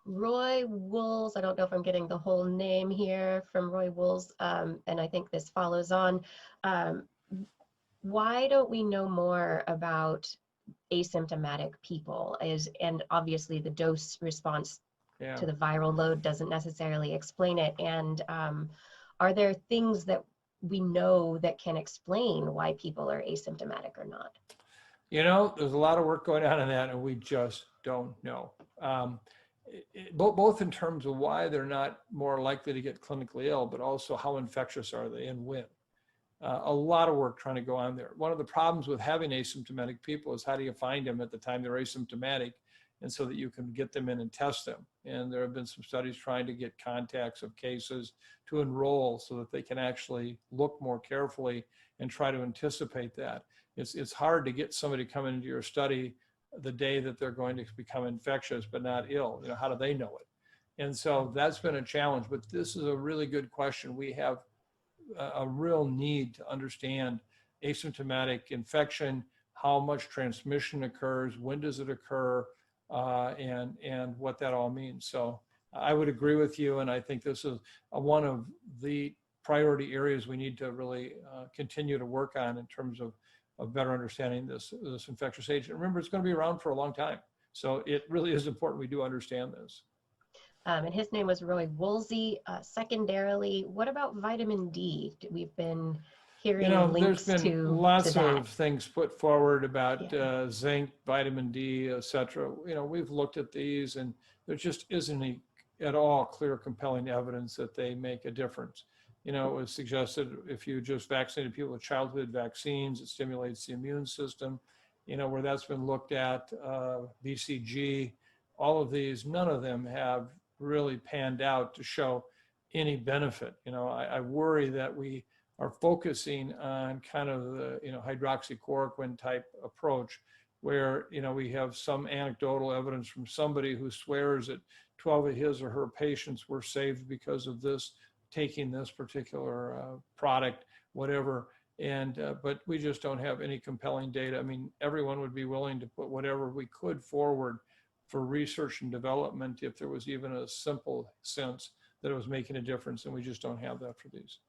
Roy Wools, I don't know if I'm getting the whole name here from Roy Wools, and I think this follows on. Um, why don't we know more about asymptomatic people? And obviously the dose response to the viral load doesn't necessarily explain it. And are there things that we know that can explain why people are asymptomatic or not? You know, there's a lot of work going on in that, and we just don't know. Both in terms of why they're not more likely to get clinically ill, but also how infectious are they and when. A lot of work trying to go on there. One of the problems with having asymptomatic people is how do you find them at the time they're asymptomatic, and so that you can get them in and test them. And there have been some studies trying to get contacts of cases to enroll so that they can actually look more carefully and try to anticipate that. It's hard to get somebody coming into your study the day that they're going to become infectious but not ill. You know, how do they know it? And so that's been a challenge, but this is a really good question. We have a real need to understand asymptomatic infection, how much transmission occurs, when does it occur, and what that all means. So I would agree with you, and I think this is one of the priority areas we need to really continue to work on in terms of better understanding this infectious agent. Remember, it's going to be around for a long time, so it really is important we do understand this. And his name was Roy Woolsey. Secondarily, what about vitamin D? We've been hearing links there's been to lots that. of things put forward about zinc, vitamin D, et cetera. We've looked at these, and there just isn't any at all clear, compelling evidence that they make a difference. It was suggested if you just vaccinated people with childhood vaccines, it stimulates the immune system. Where that's been looked at, BCG, all of these, none of them have really panned out to show any benefit. I worry that we are focusing on kind of the hydroxychloroquine type approach, where we have some anecdotal evidence from somebody who swears that 12 of his or her patients were saved because of this, taking this particular product, whatever. But we just don't have any compelling data. I mean, everyone would be willing to put whatever we could forward for research and development if there was even a simple sense that it was making a difference, and we just don't have that for these.